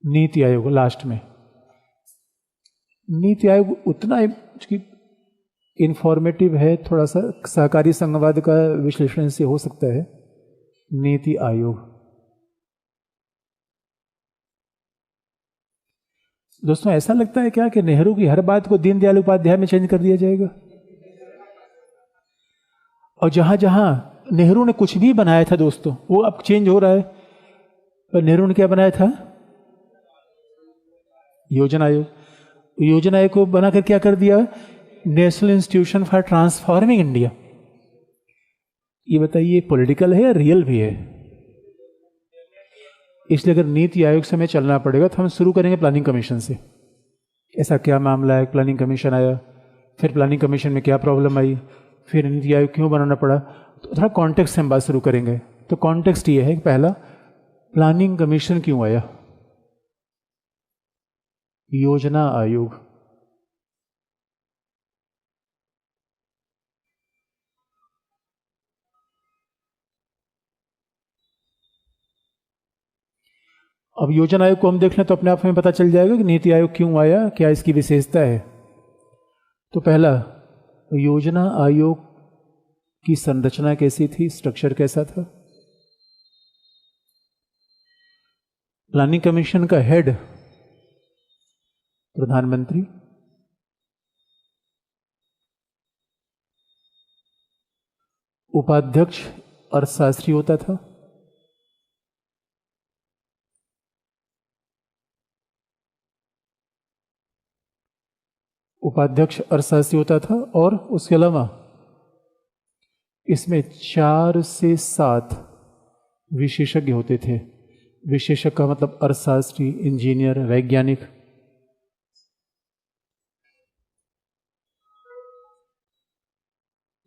NITI Aayog last में। नीति आयोग उतना informative है, थोड़ा सा सहकारी संघवाद का विश्लेषण से हो सकता है। नीति आयोग दोस्तों, ऐसा लगता है क्या कि नेहरू की हर बात को दीनदयाल उपाध्याय में चेंज कर दिया जाएगा? और जहां जहां नेहरू ने कुछ भी बनाया था दोस्तों, वो अब चेंज हो रहा है। पर नेहरू ने क्या बनाया था? योजना आयोग। योजना आयोग को बनाकर क्या कर दिया? National institution for transforming India. ये बताइए पॉलिटिकल है या रियल भी है? इसलिए अगर नीति आयोग से हमें चलना पड़ेगा तो हम शुरू करेंगे प्लानिंग कमीशन से। ऐसा क्या मामला है, प्लानिंग कमीशन आया, फिर प्लानिंग कमीशन में क्या प्रॉब्लम आई, फिर नीति आयोग क्यों बनाना पड़ा, तो थोड़ा कॉन्टेक्स्ट से हम बात शुरू करेंगे। तो कॉन्टेक्स्ट ये है कि पहला, प्लानिंग कमीशन क्यों आया? योजना आयोग। अब योजना आयोग को हम देख लें तो अपने आप में पता चल जाएगा कि नीति आयोग क्यों आया, क्या इसकी विशेषता है। तो पहला, योजना आयोग की संरचना कैसी थी, स्ट्रक्चर कैसा था? प्लानिंग कमीशन का हेड प्रधानमंत्री, उपाध्यक्ष अर्थशास्त्री होता था, उपाध्यक्ष अर्थशास्त्री होता था, और उसके अलावा इसमें 4 से 7 विशेषज्ञ होते थे। विशेषज्ञ का मतलब अर्थशास्त्री, इंजीनियर, वैज्ञानिक।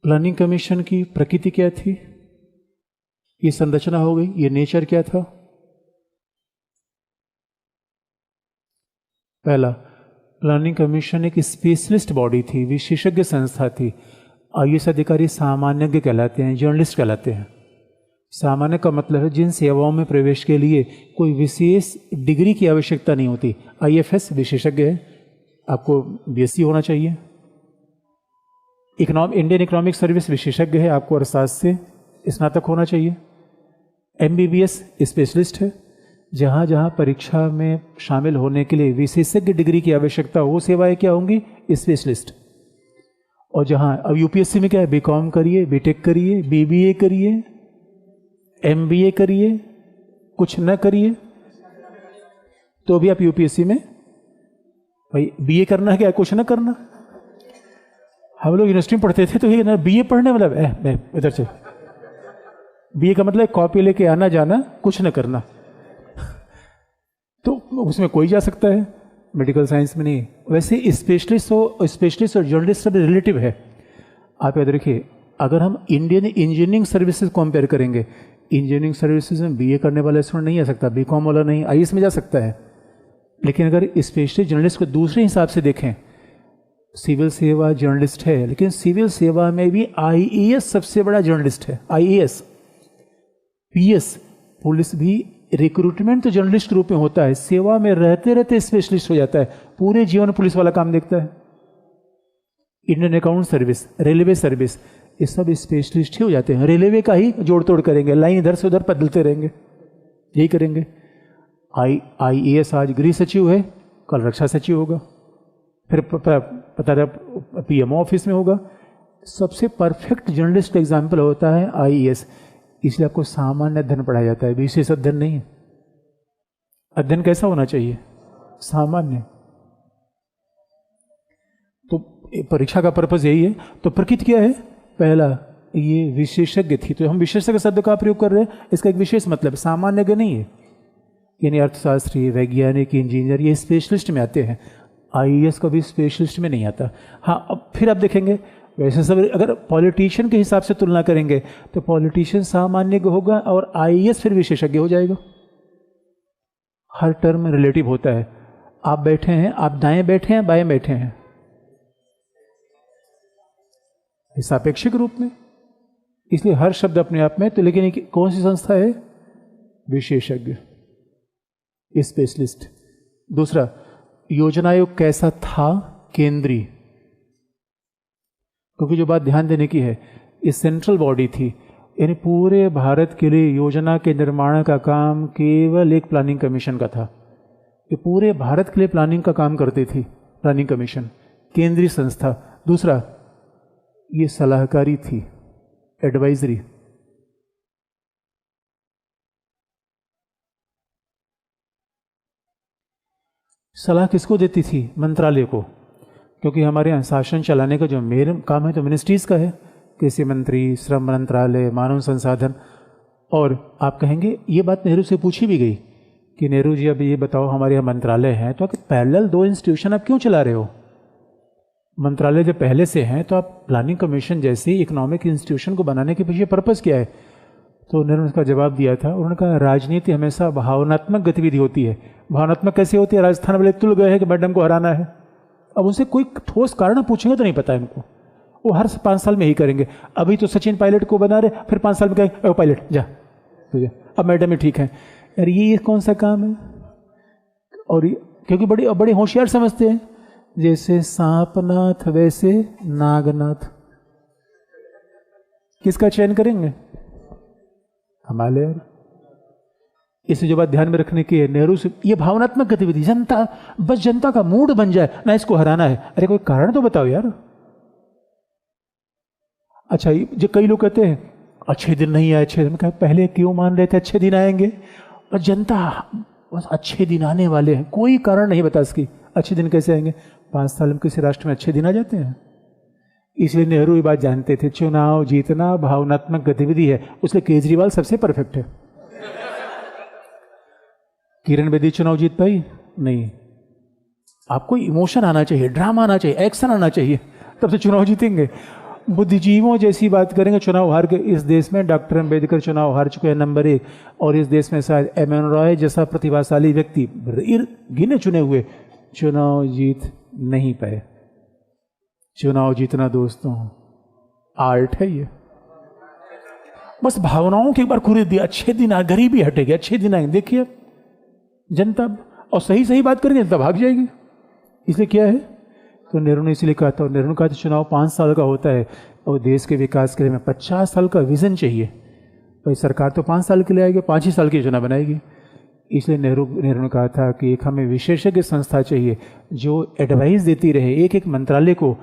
प्लानिंग कमीशन की प्रकृति क्या थी? ये संरचना हो गई, ये नेचर क्या था? पहला, प्लानिंग कमीशन एक स्पेशलिस्ट बॉडी थी, विशेषज्ञ संस्था थी। आईएएस अधिकारी सामान्यज्ञ कहलाते हैं, जर्नलिस्ट कहलाते हैं। सामान्य का मतलब है जिन सेवाओं में प्रवेश के लिए कोई विशेष डिग्री की आवश्यकता नहीं होती। आईएफएस विशेषज्ञ है, आपको बीएससी होना चाहिए। इंडियन इकोनॉमिक सर्विस विशेषज्ञ है, आपको अर्थशास्त्र से स्नातक होना चाहिए। एमबीबीएस स्पेशलिस्ट है, जहाँ जहाँ परीक्षा में शामिल होने के लिए विशेषज्ञ डिग्री की आवश्यकता हो, सेवाएं क्या होंगी? स्पेशलिस्ट। और जहाँ अब यूपीएससी में क्या है? बीकॉम करिए, बीटेक करिए, बीबीए करिए, एमबीए करिए, कुछ न करिए तो भी आप यूपीएससी में, भाई बीए करना है क्या, कुछ न करना। हम लोग यूनिवर्सिटी में पढ़ते थे तो ये ना बीए पढ़ने मतलब इधर से, बीए का मतलब कॉपी लेके आना जाना, कुछ न करना। तो उसमें कोई जा सकता है, मेडिकल साइंस में नहीं। वैसे स्पेशलिस्ट और जर्नलिस्ट सब रिलेटिव है। आप याद रखिए, अगर हम इंडियन इंजीनियरिंग सर्विसेज कंपेयर करेंगे, इंजीनियरिंग सर्विसेज में बीए करने वाला स्टूडेंट नहीं आ सकता, बीकॉम वाला नहीं, आईएएस में जा सकता है। लेकिन अगर स्पेशलिस्ट जर्नलिस्ट को दूसरे हिसाब से देखें, सिविल सेवा जर्नलिस्ट है, लेकिन सिविल सेवा में भी आईएएस सबसे बड़ा जर्नलिस्ट है। आईएएस, पीएस, पुलिस भी रिक्रूटमेंट तो जर्नलिस्ट रूप में होता है, सेवा में रहते रहते स्पेशलिस्ट हो जाता है, पूरे जीवन पुलिस वाला काम देखता है। Indian account service, railway service, ये सब स्पेशलिस्ट ही हो जाते हैं। रेलवे का ही जोड़ तोड़ करेंगे, लाइन इधर से उधर बदलते रहेंगे, यही करेंगे। आईएएस आज गृह सचिव है, कल रक्षा सचिव होगा, फिर पता रहा पीएमओ ऑफिस में होगा। सबसे परफेक्ट जर्नलिस्ट एग्जाम्पल होता है आईएएस। इसलिए आपको सामान्य अध्ययन पढ़ाया जाता है, विशेष अध्ययन नहीं। अध्ययन कैसा होना चाहिए? सामान्य। तो परीक्षा का पर्पज यही है। तो प्रकृति क्या है? पहला, ये विशेषज्ञ थी, तो हम विशेषज्ञ शब्द का प्रयोग कर रहे हैं, इसका एक विशेष मतलब सामान्य नहीं है। यानी अर्थशास्त्री, वैज्ञानिक, इंजीनियर, ये स्पेशलिस्ट में आते हैं। आईएएस कभी स्पेशलिस्ट में नहीं आता। हाँ, अब फिर आप देखेंगे वैसे सब अगर पॉलिटिशियन के हिसाब से तुलना करेंगे तो पॉलिटिशियन सामान्य होगा और आईएएस फिर विशेषज्ञ हो जाएगा। हर टर्म रिलेटिव होता है। आप बैठे हैं, आप दाएं बैठे हैं, बाएं बैठे हैं, सापेक्षिक रूप में, इसलिए हर शब्द अपने आप में। तो लेकिन कौन सी संस्था है? विशेषज्ञ, स्पेशलिस्ट। दूसरा, योजना आयोग कैसा था? केंद्रीय। क्योंकि जो बात ध्यान देने की है, ये सेंट्रल बॉडी थी, यानी पूरे भारत के लिए योजना के निर्माण का काम केवल एक प्लानिंग कमीशन का था। ये पूरे भारत के लिए प्लानिंग का काम करती थी प्लानिंग कमीशन, केंद्रीय संस्था। दूसरा, ये सलाहकारी थी, एडवाइजरी। सलाह किसको देती थी? मंत्रालय को, क्योंकि हमारे यहाँ शासन चलाने का जो मेन काम है तो मिनिस्ट्रीज का है, कृषि मंत्री, श्रम मंत्रालय, मानव संसाधन। और आप कहेंगे ये बात नेहरू से पूछी भी गई कि नेहरू जी अब ये बताओ, हमारे यहाँ मंत्रालय हैं तो आप पैरेलल दो इंस्टीट्यूशन आप क्यों चला रहे हो? मंत्रालय जब पहले से हैं तो आप प्लानिंग कमीशन जैसे इकोनॉमिक इंस्टीट्यूशन को बनाने के पीछे पर्पज़ क्या है? तो नेहरू ने उसका जवाब दिया था, उन्होंने कहा राजनीति हमेशा भावनात्मक गतिविधि होती है। भावनात्मक कैसे होती है? राजस्थान वाले तुल गए हैं कि मैडम को हराना है। अब उनसे कोई ठोस कारण पूछेंगे तो नहीं पता है उनको, वो हर 5 साल में ही करेंगे। अभी तो सचिन पायलट को बना रहे, फिर 5 साल में कहेंगे पायलट जा तुझे, अब मैडम ही ठीक है। यार ये कौन सा काम है? और क्योंकि बड़े होशियार समझते हैं, जैसे सांपनाथ वैसे नागनाथ। किसका चयन करेंगे? हिमालय। इसे जो बात ध्यान में रखने की है, नेहरू से ये भावनात्मक गतिविधि, जनता बस जनता का मूड बन जाए ना, इसको हराना है। अरे कोई कारण तो बताओ यार। अच्छा, जो कई लोग कहते हैं अच्छे दिन नहीं आए, अच्छे दिन, पहले क्यों मान रहे थे अच्छे दिन आएंगे? और जनता बस अच्छे दिन आने वाले हैं, कोई कारण नहीं बता इसकी अच्छे दिन कैसे आएंगे। 5 साल में किसी राष्ट्र में अच्छे दिन आ जाते हैं? इसलिए नेहरू ये बात जानते थे, चुनाव जीतना भावनात्मक गतिविधि है। उसलिए केजरीवाल सबसे परफेक्ट है। किरण बेदी चुनाव जीत पाई नहीं। आपको इमोशन आना चाहिए, ड्रामा आना चाहिए, एक्शन आना चाहिए, तब से चुनाव जीतेंगे। बुद्धिजीवियों जैसी बात करेंगे, चुनाव हार के इस देश में डॉक्टर अम्बेडकर चुनाव हार चुके हैं नंबर 1, और इस देश में शायद एम.एन. रॉय जैसा प्रतिभाशाली व्यक्ति गिने चुने हुए चुनाव जीत नहीं पाए। चुनाव जीतना दोस्तों आर्ट है ये। बस भावनाओं की एक बार खुरी दिया, अच्छे दिन आ, गरीबी हटेगी, अच्छे दिन आएंगे। देखिए जनता, और सही सही बात करेंगे जनता भाग जाएगी। इसलिए क्या है, तो नेहरू ने इसलिए कहा था, नेहरू ने कहा था चुनाव 5 साल का होता है और देश के विकास के लिए हमें 50 साल का विजन चाहिए। भाई सरकार तो 5 साल के लिए आएगी, 5 ही साल की योजना बनाएगी। इसलिए नेहरू ने कहा था कि एक हमें विशेषज्ञ संस्था चाहिए जो एडवाइस देती रहे एक एक मंत्रालय को,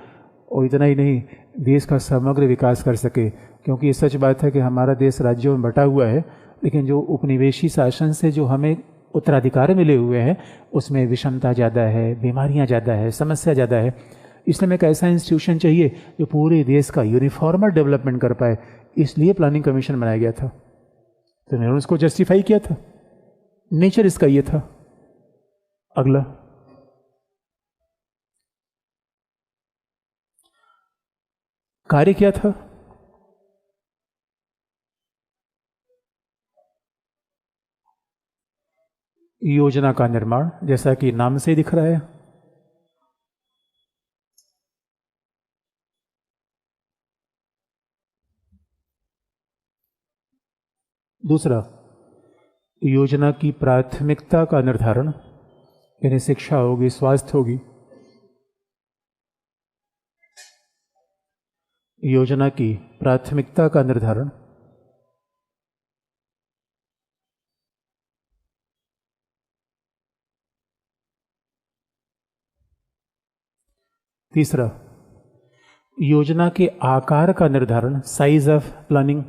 और इतना ही नहीं, देश का समग्र विकास कर सके। क्योंकि ये सच बात है कि हमारा देश राज्यों में बटा हुआ है, लेकिन जो उपनिवेशी शासन से जो हमें उत्तराधिकार मिले हुए हैं उसमें विषमता ज़्यादा है, बीमारियां ज़्यादा है, समस्या ज़्यादा है। इसलिए हमें एक ऐसा इंस्टीट्यूशन चाहिए जो पूरे देश का यूनिफॉर्मल डेवलपमेंट कर पाए। इसलिए प्लानिंग कमीशन बनाया गया था। तो नेहरू ने उसको जस्टिफाई किया था, नेचर इसका ये था। अगला, कार्य क्या था? योजना का निर्माण, जैसा कि नाम से दिख रहा है। दूसरा, योजना की प्राथमिकता का निर्धारण, यानी शिक्षा होगी, स्वास्थ्य होगी। योजना की प्राथमिकता का निर्धारण। तीसरा, योजना के आकार का निर्धारण, साइज ऑफ प्लानिंग।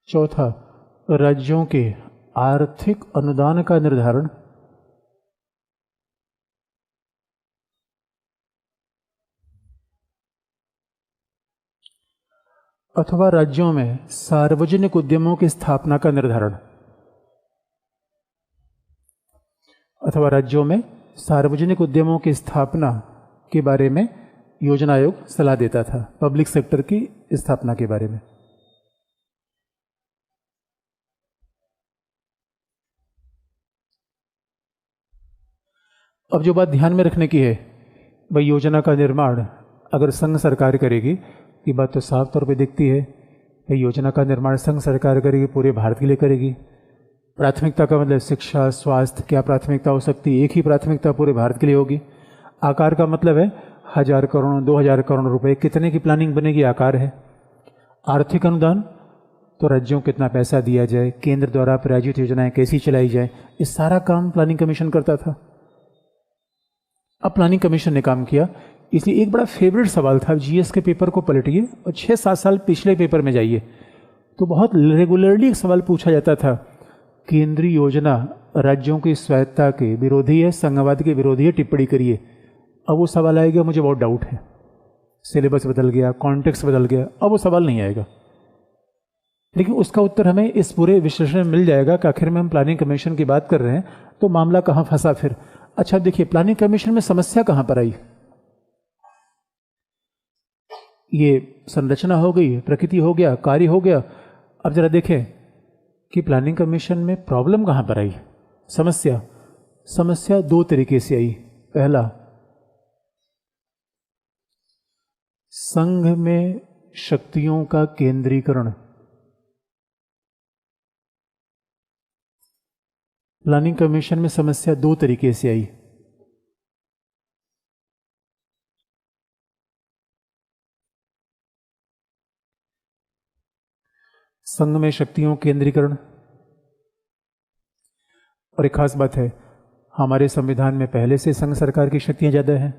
चौथा, राज्यों के आर्थिक अनुदान का निर्धारण। अथवा राज्यों में सार्वजनिक उद्यमों की स्थापना का निर्धारण। अथवा राज्यों में सार्वजनिक उद्यमों की स्थापना के बारे में योजना आयोग सलाह देता था, पब्लिक सेक्टर की स्थापना के बारे में। अब जो बात ध्यान में रखने की है, वह योजना का निर्माण अगर संघ सरकार करेगी, ये बात तो साफ तौर पे दिखती है कि योजना का निर्माण संघ सरकार करेगी, पूरे भारत के लिए करेगी। प्राथमिकता का मतलब शिक्षा, स्वास्थ्य, क्या प्राथमिकता हो सकती है? एक ही प्राथमिकता पूरे भारत के लिए होगी। आकार का मतलब है 1000 करोड़ 2000 करोड़ रुपए, कितने की प्लानिंग बनेगी, आकार है। आर्थिक अनुदान तो राज्यों को कितना पैसा दिया जाए, केंद्र द्वारा प्रायोजित योजनाएं कैसी चलाई जाए, ये सारा काम प्लानिंग कमीशन करता था। अब प्लानिंग कमीशन ने काम किया, इसलिए एक बड़ा फेवरेट सवाल था, जीएस के पेपर को पलटिए और 6-7 साल पिछले पेपर में जाइए तो बहुत रेगुलरली एक सवाल पूछा जाता था, केंद्रीय योजना राज्यों की स्वायत्ता के विरोधी है, संघवाद के विरोधी है, टिप्पणी करिए। अब वो सवाल आएगा, मुझे बहुत डाउट है, सिलेबस बदल गया, कॉन्टेक्स्ट बदल गया, अब वो सवाल नहीं आएगा। लेकिन उसका उत्तर हमें इस पूरे विश्लेषण में मिल जाएगा कि आखिर में हम प्लानिंग कमीशन की बात कर रहे हैं तो मामला कहाँ फंसा फिर। अच्छा देखिए, प्लानिंग कमीशन में समस्या कहाँ पर आई? ये संरचना हो गई, प्रकृति हो गया, कार्य हो गया। अब जरा देखें कि प्लानिंग कमीशन में प्रॉब्लम कहाँ पर आई, समस्या 2 तरीके से आई। पहला, संघ में शक्तियों का केंद्रीकरण। प्लानिंग कमीशन में समस्या 2 तरीके से आई। संघ में शक्तियों केंद्रीकरण, और एक खास बात है, हमारे संविधान में पहले से संघ सरकार की शक्तियां ज़्यादा हैं।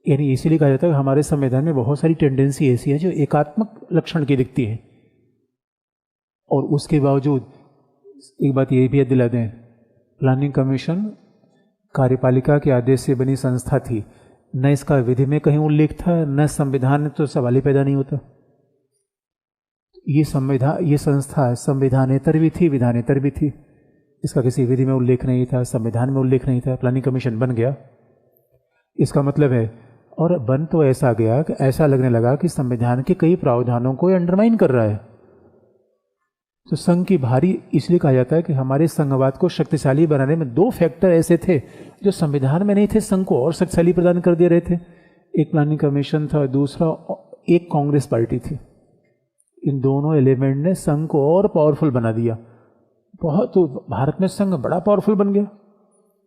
यानी इसीलिए कहा जाता है कि हमारे संविधान में बहुत सारी टेंडेंसी ऐसी है जो एकात्मक लक्षण की दिखती है। और उसके बावजूद एक बात ये भी याद दिला दें, प्लानिंग कमीशन कार्यपालिका के आदेश से बनी संस्था थी, न इसका विधि में कहीं उल्लेख था, न संविधान में, तो सवाल ही पैदा नहीं होता। ये संस्था संविधानेतर भी थी, विधानेतर भी थी। इसका किसी विधि में उल्लेख नहीं था, संविधान में उल्लेख नहीं था, प्लानिंग कमीशन बन गया। इसका मतलब है, और बन तो ऐसा गया कि ऐसा लगने लगा कि संविधान के कई प्रावधानों को अंडरमाइन कर रहा है। तो संघ की भारी इसलिए कहा जाता है कि हमारे संघवाद को शक्तिशाली बनाने में 2 फैक्टर ऐसे थे जो संविधान में नहीं थे, संघ को और शक्तिशाली प्रदान कर दे रहे थे। एक प्लानिंग कमीशन था, दूसरा एक कांग्रेस पार्टी थी। इन दोनों एलिमेंट ने संघ को और पावरफुल बना दिया। बहुत, तो भारत में संघ बड़ा पावरफुल बन गया।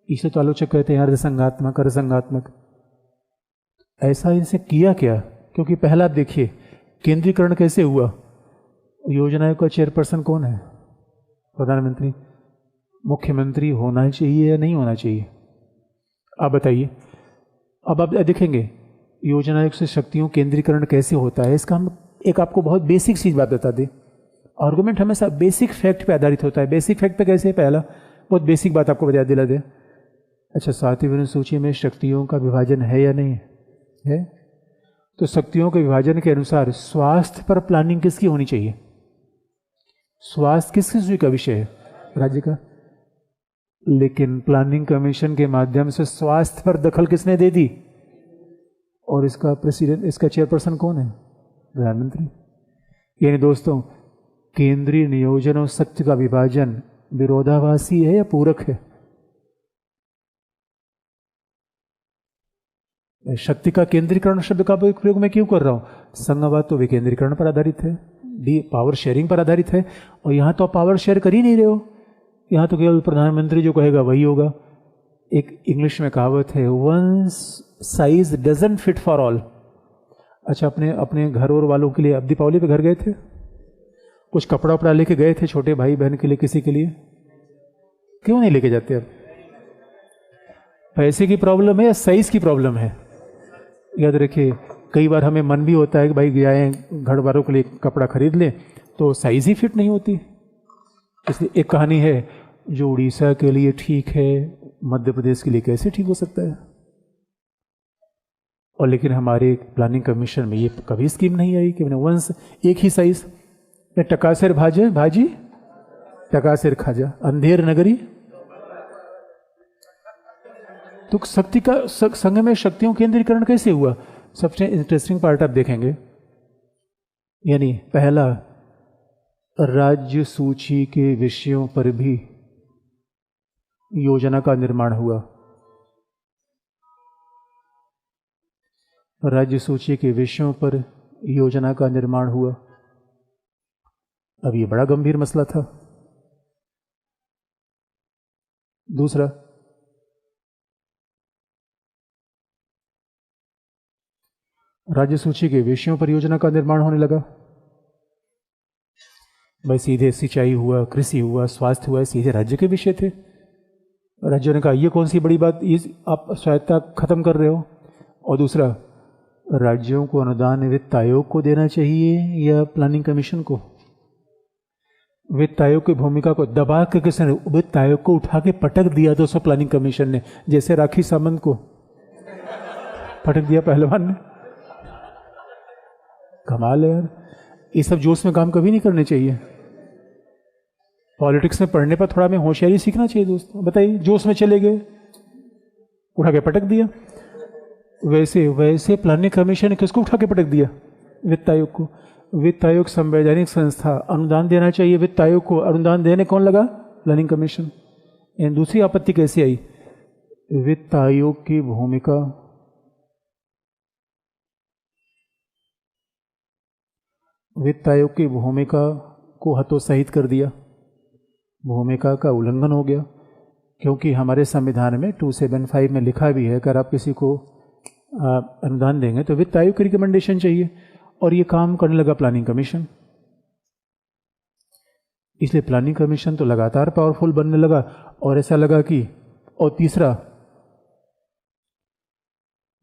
इसे तो आलोचक कहते हैं अर्धसंघात्मक, अर्धसंघात्मक। ऐसा इनसे किया क्या? क्योंकि पहला आप देखिए, केंद्रीकरण कैसे हुआ? योजना आयोग का चेयरपर्सन कौन है? प्रधानमंत्री। मुख्यमंत्री होना चाहिए या नहीं होना चाहिए? आप बताइए। अब आप देखेंगे योजना आयोग से शक्तियों केंद्रीकरण कैसे होता है। इसका हम एक आपको बहुत बेसिक चीज बात बता दें। आर्गुमेंट हमेशा बेसिक फैक्ट पे आधारित होता है। बेसिक फैक्ट पे कैसे? पहला बहुत बेसिक बात आपको बता दिला दें। अच्छा, 7वीं अनुसूची में शक्तियों का विभाजन है या नहीं है? तो शक्तियों के विभाजन के अनुसार स्वास्थ्य पर प्लानिंग किसकी होनी चाहिए? स्वास्थ्य किस सूची का विषय है? राज्य का। लेकिन प्लानिंग कमीशन के माध्यम से स्वास्थ्य पर दखल किसने दे दी? और इसका प्रेसिडेंट, इसका चेयरपर्सन कौन है? प्रधानमंत्री। यानी दोस्तों, केंद्रीय नियोजन और शक्ति का विभाजन विरोधाभासी है या पूरक है? शक्ति का केंद्रीकरण शब्द का प्रयोग मैं क्यों कर रहा हूं? संघवाद तो विकेंद्रीकरण पर आधारित है, पावर शेयरिंग पर आधारित है, और यहां तो आप पावर शेयर कर ही नहीं रहे हो। यहां तो केवल प्रधानमंत्री जो कहेगा वही होगा। एक इंग्लिश में कहावत है, one size doesn't fit for all. अच्छा, अपने घर और वालों के लिए अब दीपावली पे घर गए थे, कुछ कपड़ा उपड़ा लेके गए थे छोटे भाई बहन के लिए, किसी के लिए? क्यों नहीं लेके जाते? अब पैसे की प्रॉब्लम है या साइज की प्रॉब्लम है? याद रखिए, कई बार हमें मन भी होता है कि भाई जाए घर वालों के लिए कपड़ा खरीद लें, तो साइज ही फिट नहीं होती। इसलिए एक कहानी है, जो उड़ीसा के लिए ठीक है मध्य प्रदेश के लिए कैसे ठीक हो सकता है? और लेकिन हमारे प्लानिंग कमीशन में ये कभी स्कीम नहीं आई कि वंश एक ही साइज। टकासेर भाजी टकासेर खाजा, अंधेर नगरी। तो शक्ति का संघ में शक्तियों केंद्रीकरण कैसे हुआ? सबसे इंटरेस्टिंग पार्ट आप देखेंगे। यानी पहला, राज्य सूची के विषयों पर भी योजना का निर्माण हुआ। राज्य सूची के विषयों पर योजना का निर्माण हुआ। अब ये बड़ा गंभीर मसला था। दूसरा, राज्य सूची के विषयों पर योजना का निर्माण होने लगा। भाई सीधे सिंचाई हुआ, कृषि हुआ, स्वास्थ्य हुआ, सीधे राज्य के विषय थे। राज्यों ने कहा ये कौन सी बड़ी बात, ये आप स्वायत्तता खत्म कर रहे हो। और दूसरा, राज्यों को अनुदान वित्त आयोग को देना चाहिए या प्लानिंग कमीशन को। वित्त आयोग की भूमिका को दबा के किसने, वित्त आयोग को उठा के पटक दिया दोस्तों प्लानिंग कमीशन ने, जैसे राखी सावंत को पटक दिया पहलवान ने। कमाल है यार, ये सब जोश में काम कभी नहीं करने चाहिए। पॉलिटिक्स में पढ़ने पर थोड़ा हमें होशियारी सीखना चाहिए दोस्तों। बताइए, जोश में चले गए, उठा के पटक दिया। वैसे प्लानिंग कमीशन ने किसको उठा के पटक दिया? वित्त आयोग को। वित्त आयोग संवैधानिक संस्था, अनुदान देना चाहिए वित्त आयोग को, अनुदान देने कौन लगा? Planning commission. दूसरी आपत्ति कैसे आई? वित्त आयोग की भूमिका, वित्त आयोग की भूमिका को हतोत्साहित कर दिया, भूमिका का उल्लंघन हो गया। क्योंकि हमारे संविधान में 275 में लिखा भी है, अगर आप किसी को अनुदान देंगे तो वित्त आयोग की रिकमेंडेशन चाहिए, और ये काम करने लगा प्लानिंग कमीशन। इसलिए प्लानिंग कमीशन तो लगातार पावरफुल बनने लगा, और ऐसा लगा कि, और तीसरा,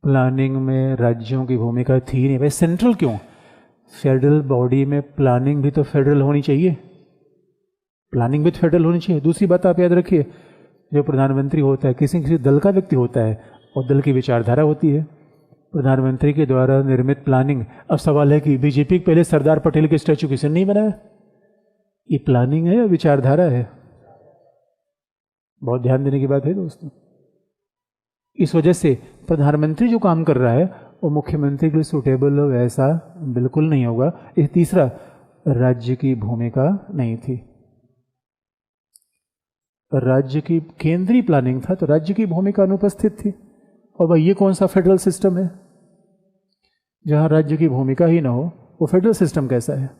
प्लानिंग में राज्यों की भूमिका थी नहीं। भाई सेंट्रल क्यों? फेडरल बॉडी में प्लानिंग भी तो फेडरल होनी चाहिए, प्लानिंग भी तो फेडरल होनी चाहिए। दूसरी बात आप याद रखिए, जो प्रधानमंत्री होता है किसी किसी दल का व्यक्ति होता है, और दल की विचारधारा होती है। प्रधानमंत्री के द्वारा निर्मित प्लानिंग, अब सवाल है कि बीजेपी के पहले सरदार पटेल के स्टैचू किसी ने नहीं बनाया? ये प्लानिंग है या विचारधारा है? बहुत ध्यान देने की बात है दोस्तों। इस वजह से प्रधानमंत्री जो काम कर रहा है वो मुख्यमंत्री के लिए सूटेबल हो, ऐसा बिल्कुल नहीं होगा। ये तीसरा, राज्य की भूमिका नहीं थी। राज्य की केंद्रीय प्लानिंग था तो राज्य की भूमिका अनुपस्थित थी। और भाई ये कौन सा फेडरल सिस्टम है जहां राज्य की भूमिका ही ना हो? वो फेडरल सिस्टम कैसा है?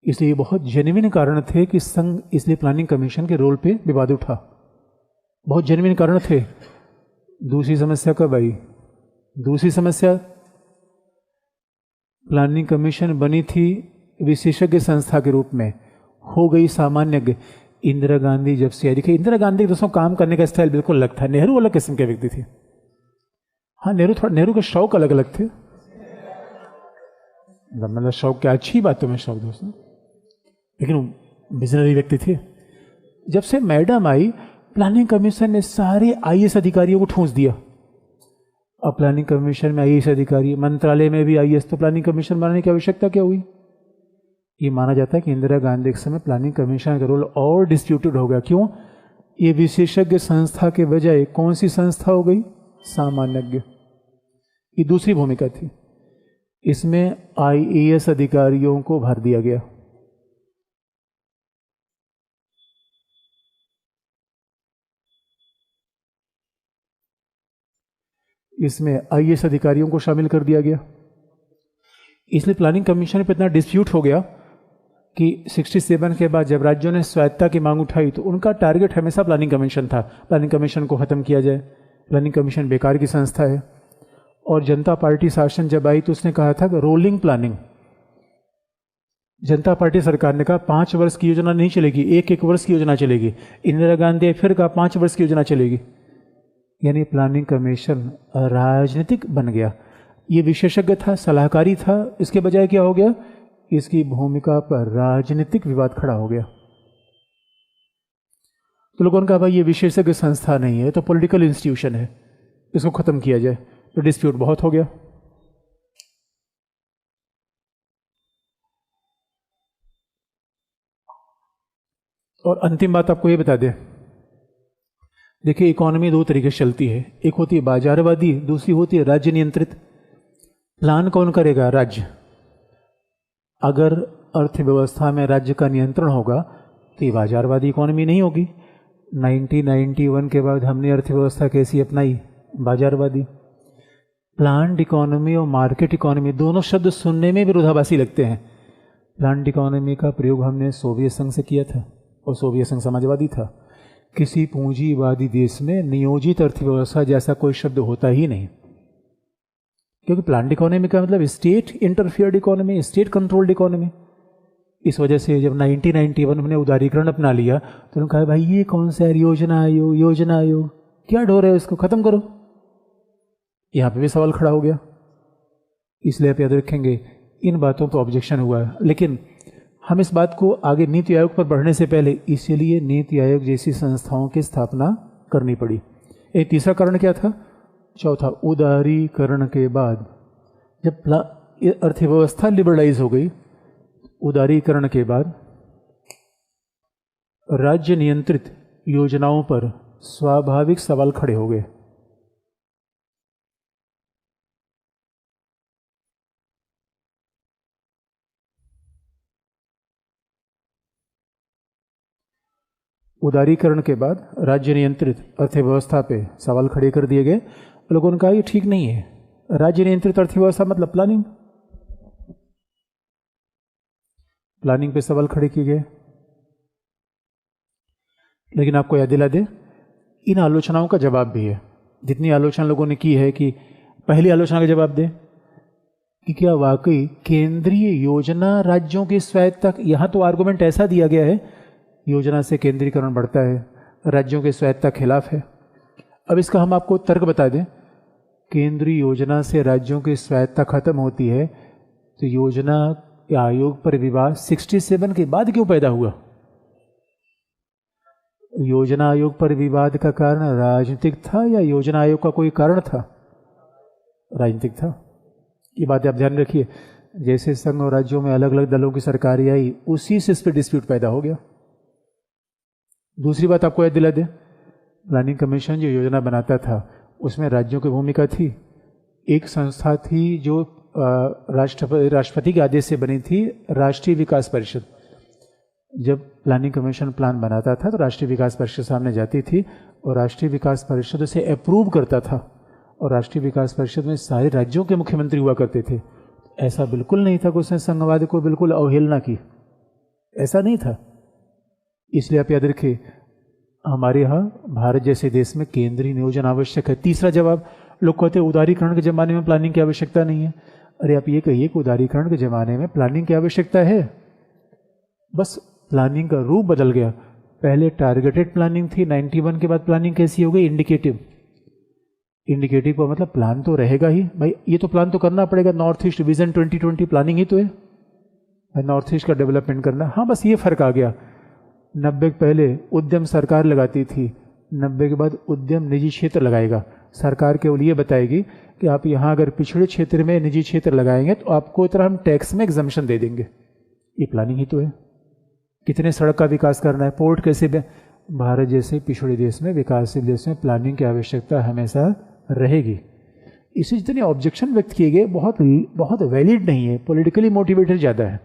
इसलिए बहुत जेन्युइन कारण थे कि संघ, इसलिए प्लानिंग कमीशन के रोल पे विवाद उठा, बहुत जेन्युइन कारण थे। दूसरी समस्या कब आई? दूसरी समस्या, प्लानिंग कमीशन बनी थी विशेषज्ञ संस्था के रूप में, हो गई सामान्यज्ञ। इंदिरा गांधी जब से आई, देखिए इंदिरा गांधी दोस्तों काम करने का स्टाइल बिल्कुल अलग था। नेहरू अलग किस्म के व्यक्ति थे। हाँ, नेहरू के शौक अलग अलग थे। मतलब शौक क्या अच्छी बातों में शौक दोस्तों, लेकिन वो विजनरी व्यक्ति थे। जब से मैडम आई, प्लानिंग कमीशन ने सारे आईएएस अधिकारियों को ठूंस दिया। अब प्लानिंग कमीशन में आईएएस अधिकारी, मंत्रालय में भी आईएएस, तो प्लानिंग कमीशन बनाने की आवश्यकता क्या हुई? ये माना जाता है कि इंदिरा गांधी के समय प्लानिंग कमीशन का रोल और डिस्प्यूटेड हो गया। क्यों? ये विशेषज्ञ संस्था के बजाय कौन सी संस्था हो गई? सामान्यज्ञ। ये दूसरी भूमिका थी। इसमें आईएएस अधिकारियों को भर दिया गया। इसमें आईएएस अधिकारियों को शामिल कर दिया गया। इसलिए प्लानिंग कमीशन पर इतना डिस्प्यूट हो गया कि 67 के बाद जब राज्यों ने स्वायत्तता की मांग उठाई तो उनका टारगेट हमेशा प्लानिंग कमीशन था। प्लानिंग कमीशन को खत्म किया जाए, प्लानिंग कमीशन बेकार की संस्था है। और जनता पार्टी शासन जब आई तो उसने कहा था कि रोलिंग प्लानिंग। जनता पार्टी सरकार ने कहा 5 वर्ष की योजना नहीं चलेगी, 1-1 वर्ष की योजना चलेगी। इंदिरा गांधी फिर कहा 5 वर्ष की योजना चलेगी। यानी प्लानिंग कमीशन राजनीतिक बन गया। ये विशेषज्ञ था, सलाहकारी था, इसके बजाय क्या हो गया? इसकी भूमिका पर राजनीतिक विवाद खड़ा हो गया। तो लोगों ने कहा भाई ये विशेषज्ञ संस्था नहीं है, तो पॉलिटिकल इंस्टीट्यूशन है, इसको खत्म किया जाए। तो डिस्प्यूट बहुत हो गया। और अंतिम बात आपको ये बता दें, देखिए इकोनॉमी 2 तरीके से चलती है, एक होती है बाजारवादी, दूसरी होती है राज्य नियंत्रित। प्लान कौन करेगा? राज्य। अगर अर्थव्यवस्था में राज्य का नियंत्रण होगा तो ये बाजारवादी इकोनॉमी नहीं होगी। 1991 के बाद हमने अर्थव्यवस्था कैसी अपनाई? बाजारवादी। प्लान्ड इकोनॉमी और मार्केट इकोनॉमी दोनों शब्द सुनने में विरोधाभासी लगते हैं। प्लान्ड इकोनॉमी का प्रयोग हमने सोवियत संघ से किया था और सोवियत संघ समाजवादी था। किसी पूंजीवादी देश में नियोजित अर्थव्यवस्था जैसा कोई शब्द होता ही नहीं, क्योंकि प्लान्ड इकोनॉमी का मतलब state interfered economy, state controlled economy. इस वजह से जब 1991 में उदारीकरण अपना लिया तो उन्होंने कहा भाई ये कौन सा योजना आयोग क्या ढो रहे हो, इसको खत्म करो। यहाँ पे भी सवाल खड़ा हो गया। इसलिए आप याद रखेंगे इन बातों पर ऑब्जेक्शन हुआ है। लेकिन हम इस बात को आगे नीति आयोग पर बढ़ने से पहले इसीलिए नीति आयोग जैसी संस्थाओं की स्थापना करनी पड़ी। एक तीसरा कारण क्या था? चौथा, उदारीकरण के बाद जब अर्थव्यवस्था लिबरलाइज हो गई, उदारीकरण के बाद राज्य नियंत्रित योजनाओं पर स्वाभाविक सवाल खड़े हो गए। उदारीकरण के बाद राज्य नियंत्रित अर्थव्यवस्था पे सवाल खड़े कर दिए गए। लोगों ने कहा ये ठीक नहीं है। राज्य नियंत्रित अर्थव्यवस्था मतलब प्लानिंग पे सवाल खड़े किए गए। लेकिन आपको याद दिला दे, इन आलोचनाओं का जवाब भी है। जितनी आलोचना लोगों ने की है कि पहली आलोचना का जवाब दे कि क्या वाकई केंद्रीय योजना राज्यों की स्वायत्तता, यहां तो आर्गुमेंट ऐसा दिया गया है योजना से केंद्रीकरण बढ़ता है, राज्यों के स्वायत्तता खिलाफ है। अब इसका हम आपको तर्क बता दें। केंद्रीय योजना से राज्यों की स्वायत्तता खत्म होती है तो योजना आयोग पर विवाद 67 के बाद क्यों पैदा हुआ? योजना आयोग पर विवाद का कारण राजनीतिक था या योजना आयोग का कोई कारण था? राजनीतिक था। ये बात आप ध्यान रखिए। जैसे संघ और राज्यों में अलग अलग दलों की सरकारें आई, उसी से इस पर डिस्प्यूट पैदा हो गया। दूसरी बात आपको याद दिला दे, प्लानिंग कमीशन जो योजना बनाता था उसमें राज्यों की भूमिका थी। एक संस्था थी जो राष्ट्रपति के आदेश से बनी थी, राष्ट्रीय विकास परिषद। जब प्लानिंग कमीशन प्लान बनाता था तो राष्ट्रीय विकास परिषद सामने जाती थी और राष्ट्रीय विकास परिषद उसे अप्रूव करता था। और राष्ट्रीय विकास परिषद में सारे राज्यों के मुख्यमंत्री हुआ करते थे। ऐसा बिल्कुल नहीं था कि उसने संघवाद को बिल्कुल अवहेलना की, ऐसा नहीं था। इसलिए आप याद रखिए, हमारे यहाँ भारत जैसे देश में केंद्रीय नियोजन आवश्यक है। तीसरा जवाब, लोग कहते हैं उदारीकरण के ज़माने में प्लानिंग की आवश्यकता नहीं है। अरे आप ये कहिए कि उदारीकरण के ज़माने में प्लानिंग की आवश्यकता है, बस प्लानिंग का रूप बदल गया। पहले टारगेटेड प्लानिंग थी, 91 के बाद प्लानिंग कैसी हो गई? इंडिकेटिव। इंडिकेटिव का मतलब प्लान तो रहेगा ही भाई, ये तो प्लान तो करना पड़ेगा। नॉर्थ ईस्ट विजन 2020 प्लानिंग ही तो है, नॉर्थ ईस्ट का डेवलपमेंट करना। हाँ, बस ये फर्क आ गया। 90 के पहले उद्यम सरकार लगाती थी, 90 के बाद उद्यम निजी क्षेत्र लगाएगा। सरकार केवल ये बताएगी कि आप यहाँ अगर पिछड़े क्षेत्र में निजी क्षेत्र लगाएंगे तो आपको इतना हम टैक्स में एग्जम्पशन दे देंगे। ये प्लानिंग ही तो है। कितने सड़क का विकास करना है, पोर्ट कैसे। भारत जैसे पिछड़े देश में, विकासशील देश में प्लानिंग की आवश्यकता हमेशा रहेगी। इसे जितने ऑब्जेक्शन व्यक्त किए गए बहुत वैलिड नहीं है, पॉलिटिकली मोटिवेटेड ज़्यादा है।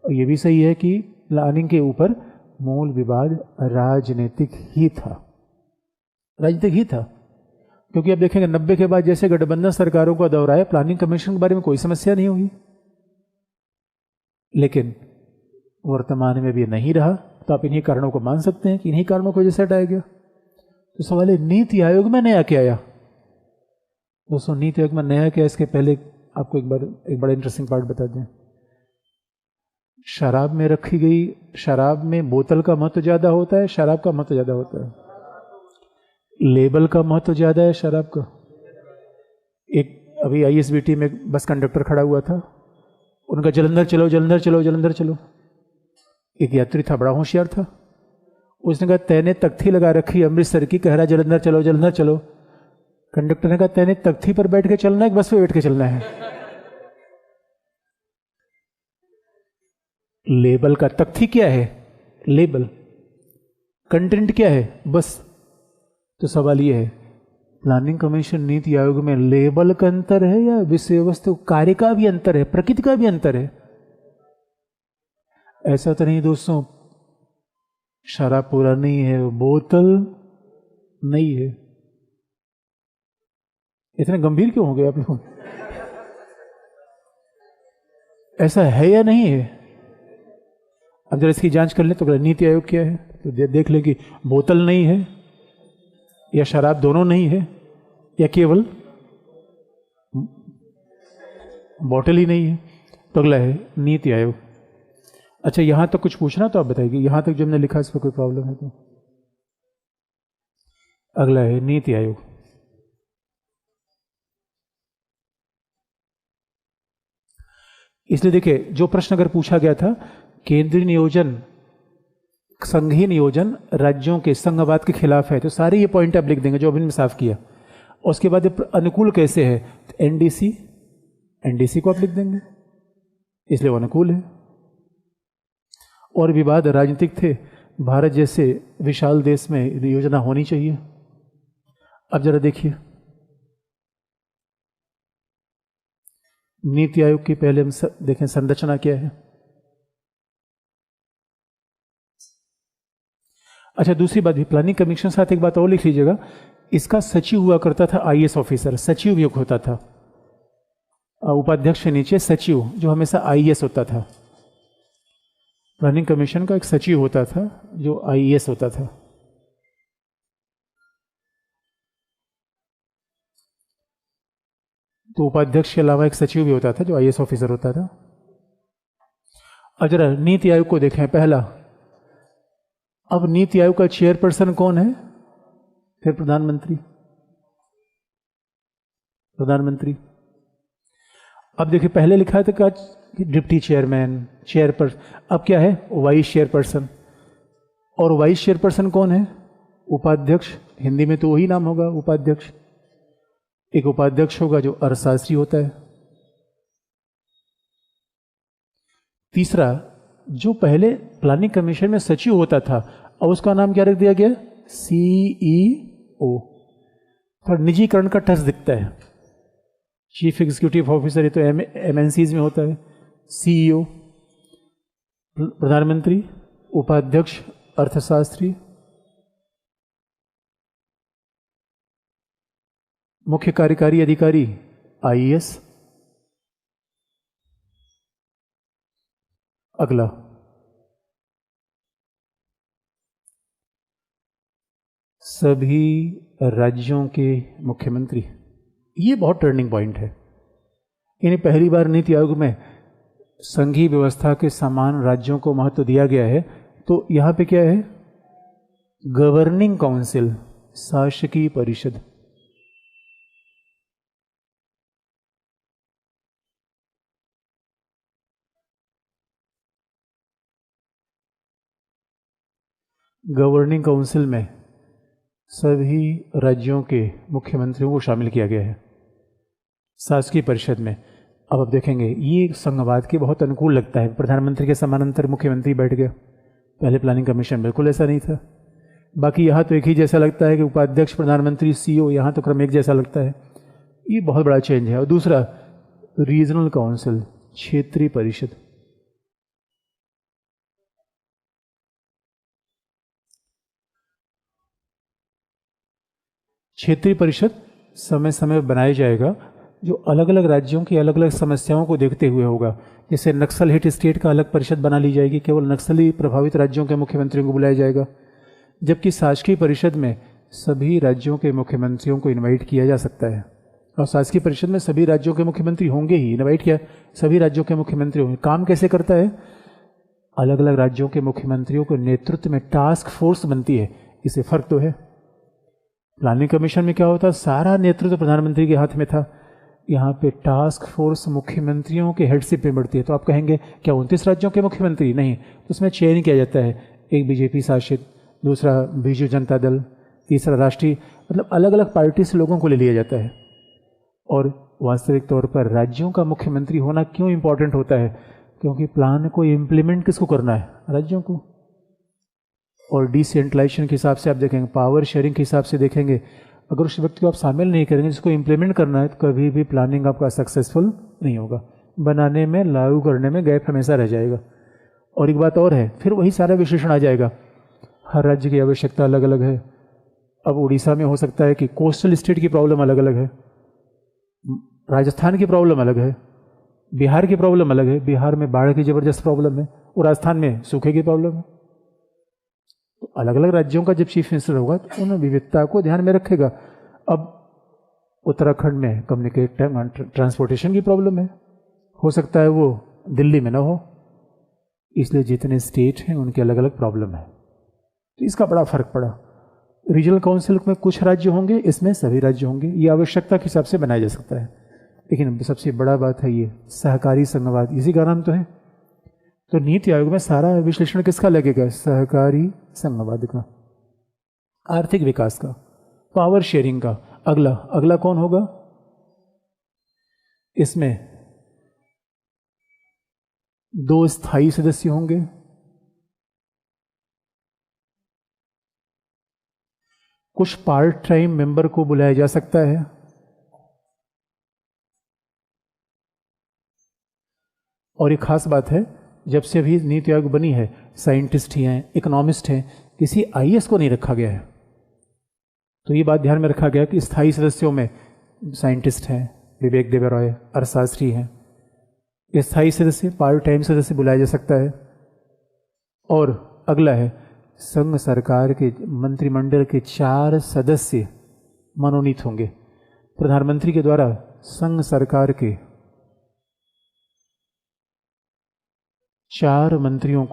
और ये भी सही है कि प्लानिंग के ऊपर मूल विवाद राजनीतिक ही था, क्योंकि अब देखेंगे 90 के बाद जैसे गठबंधन सरकारों का दौर आया, प्लानिंग कमीशन के बारे में कोई समस्या नहीं हुई। लेकिन वर्तमान में भी नहीं रहा, तो आप इन्हीं कारणों को मान सकते हैं कि इन्हीं कारणों की वजह से हटाया गया। तो सवाल है, नीति आयोग में नया क्या आया? दोस्तों, नीति आयोग में नया क्या? इसके पहले आपको एक बड़ा इंटरेस्टिंग पार्ट बता दें। शराब में रखी गई, शराब में बोतल का महत्व ज़्यादा होता है, शराब का महत्व ज़्यादा होता है? लेबल का महत्व ज़्यादा है शराब का? एक अभी ISBT में बस कंडक्टर खड़ा हुआ था, उनका जलंधर चलो जलंधर चलो जलंधर चलो। एक यात्री था, बड़ा होशियार था, उसने कहा तैने तख्ती लगा रखी अमृतसर की, कह रहा जलंधर चलो जलंधर चलो। कंडक्टर ने कहा तैने तख्ती पर बैठ के चलना है कि बस पे बैठ के चलना है? लेबल का, तख्ती क्या है? लेबल। कंटेंट क्या है? बस। तो सवाल ये है, प्लानिंग कमीशन नीति आयोग में लेबल का अंतर है या विषय वस्तु कार्य का भी अंतर है, प्रकृति का भी अंतर है? ऐसा तो नहीं दोस्तों। शराब पूरा नहीं है, बोतल नहीं है। इतने गंभीर क्यों हो गए आप लोग? ऐसा है या नहीं है? अब जरा इसकी जांच कर लें तो नीति आयोग क्या है, तो देख लें कि बोतल नहीं है या शराब दोनों नहीं है या केवल बॉटल ही नहीं है। तो अगला है नीति आयोग। अच्छा, यहां तक कुछ पूछना तो आप बताइए, यहां तक जो हमने लिखा इस पर कोई प्रॉब्लम है तो। अगला है नीति आयोग। इसलिए देखिए, जो प्रश्न अगर पूछा गया था केंद्रीय नियोजन संघीय नियोजन राज्यों के संघवाद के खिलाफ है, तो सारे ये पॉइंट आप लिख देंगे जो अभी मैंने साफ किया। और उसके बाद अनुकूल कैसे है, तो एनडीसी को आप लिख देंगे, इसलिए वो अनुकूल है। और विवाद राजनीतिक थे, भारत जैसे विशाल देश में योजना होनी चाहिए। अब जरा देखिए, नीति आयोग की पहले हम देखें संरचना क्या है। अच्छा, दूसरी बात भी, प्लानिंग कमीशन साथ एक बात और लिख लीजिएगा, इसका सचिव हुआ करता था आईएएस ऑफिसर, सचिव नियुक्त होता था, उपाध्यक्ष के नीचे सचिव जो हमेशा आईएएस होता था। प्लानिंग कमीशन का एक सचिव होता था जो आईएएस होता था। तो उपाध्यक्ष के अलावा एक सचिव भी होता था जो आईएएस ऑफिसर होता था। अब जरा नीति आयोग को देखें पहला। अब नीति आयोग का चेयरपर्सन कौन है, फिर प्रधानमंत्री। अब देखिए, पहले लिखा था डिप्टी चेयरमैन, चेयरपर्सन, अब क्या है वाइस चेयरपर्सन। और वाइस चेयरपर्सन कौन है, उपाध्यक्ष, हिंदी में तो वही नाम होगा उपाध्यक्ष। एक उपाध्यक्ष होगा जो अर्थशास्त्री होता है। तीसरा, जो पहले प्लानिंग कमीशन में सचिव होता था, और उसका नाम क्या रख दिया गया, सीईओ। थोड़ा निजीकरण का टच दिखता है, चीफ एग्जीक्यूटिव ऑफिसर, ये तो एमएनसीज में होता है। सीईओ, प्रधानमंत्री, उपाध्यक्ष अर्थशास्त्री, मुख्य कार्यकारी अधिकारी आईएएस। अगला सभी राज्यों के मुख्यमंत्री। ये बहुत टर्निंग पॉइंट है। यानी पहली बार नीति आयोग में संघीय व्यवस्था के समान राज्यों को महत्व दिया गया है। तो यहां पे क्या है, गवर्निंग काउंसिल, शासकीय परिषद। गवर्निंग काउंसिल में सभी राज्यों के मुख्यमंत्रियों को शामिल किया गया है शासकीय परिषद में। अब आप देखेंगे ये संघवाद के बहुत अनुकूल लगता है, प्रधानमंत्री के समानांतर मुख्यमंत्री बैठ गया। पहले प्लानिंग कमीशन बिल्कुल ऐसा नहीं था। बाकी यहाँ तो एक ही जैसा लगता है कि उपाध्यक्ष, प्रधानमंत्री, सीईओ, यहाँ तो क्रम एक जैसा लगता है। ये बहुत बड़ा चेंज है। और दूसरा, रीजनल काउंसिल, क्षेत्रीय परिषद। क्षेत्रीय परिषद समय समय पर बनाया जाएगा, जो अलग अलग राज्यों की अलग अलग समस्याओं को देखते हुए होगा। जैसे नक्सल हिट स्टेट का अलग परिषद बना ली जाएगी, केवल नक्सली प्रभावित राज्यों के मुख्यमंत्रियों को बुलाया जाएगा। जबकि शासकीय परिषद में सभी राज्यों के मुख्यमंत्रियों को इनवाइट किया जा सकता है। और शासकीय परिषद में सभी राज्यों के मुख्यमंत्री होंगे ही, इनवाइट किया सभी राज्यों के मुख्यमंत्री होंगे। काम कैसे करता है, अलग अलग राज्यों के मुख्यमंत्रियों के नेतृत्व में टास्क फोर्स बनती है। इससे फर्क तो है। प्लानिंग कमीशन में क्या होता, सारा नेतृत्व प्रधानमंत्री के हाथ में था। यहाँ पे टास्क फोर्स मुख्यमंत्रियों के हेडशिप में बढ़ती है। तो आप कहेंगे क्या 29 राज्यों के मुख्यमंत्री? नहीं, तो उसमें चयन किया जाता है। एक बीजेपी शासित, दूसरा बीजू जनता दल, तीसरा राष्ट्रीय, मतलब अलग अलग पार्टी से लोगों को ले लिया जाता है। और वास्तविक तौर पर राज्यों का मुख्यमंत्री होना क्यों इंपॉर्टेंट होता है, क्योंकि प्लान को इम्प्लीमेंट किसको करना है, राज्यों को। और डिसेंट्रलाइजेशन के हिसाब से आप देखेंगे, पावर शेयरिंग के हिसाब से देखेंगे, अगर उस व्यक्ति को आप शामिल नहीं करेंगे जिसको इम्प्लीमेंट करना है, तो कभी भी प्लानिंग आपका सक्सेसफुल नहीं होगा। बनाने में, लागू करने में गैप हमेशा रह जाएगा। और एक बात और है, फिर वही सारा विश्लेषण आ जाएगा। हर राज्य की आवश्यकता अलग अलग है। अब उड़ीसा में हो सकता है कि कोस्टल स्टेट की प्रॉब्लम अलग अलग है, राजस्थान की प्रॉब्लम अलग है, बिहार की प्रॉब्लम अलग है, बिहार में बाढ़ की ज़बरदस्त प्रॉब्लम है और राजस्थान में सूखे की प्रॉब्लम है। तो अलग अलग राज्यों का जब चीफ मिनिस्टर होगा तो उन विविधता को ध्यान में रखेगा। अब उत्तराखंड में कम्युनिकेट ट्रांसपोर्टेशन की प्रॉब्लम है, हो सकता है वो दिल्ली में ना हो, इसलिए जितने स्टेट हैं उनकी अलग अलग प्रॉब्लम है, तो इसका बड़ा फर्क पड़ा। रीजनल काउंसिल में कुछ राज्य होंगे, इसमें सभी राज्य होंगे, ये आवश्यकता के हिसाब से बनाया जा सकता है। लेकिन सबसे बड़ा बात है ये सहकारी संघवाद, इसी का नाम तो है। तो नीति आयोग में सारा विश्लेषण किसका लगेगा? सहकारी संघवाद का, आर्थिक विकास का, पावर शेयरिंग का। अगला अगला कौन होगा? इसमें 2 स्थायी सदस्य होंगे, कुछ पार्ट टाइम मेंबर को बुलाया जा सकता है, और एक खास बात है, जब से अभी नीति आयोग बनी है साइंटिस्ट ही हैं, इकोनॉमिस्ट हैं, किसी आईएएस को नहीं रखा गया है। तो ये बात ध्यान में रखा गया कि स्थायी सदस्यों में साइंटिस्ट हैं, विवेक देवरॉय, अर्थशास्त्री हैं। स्थायी सदस्य, पार्ट टाइम सदस्य बुलाया जा सकता है। और अगला है संघ सरकार के मंत्रिमंडल के 4 सदस्य मनोनीत होंगे। प्रधानमंत्री के द्वारा संघ सरकार के 4 मंत्रियों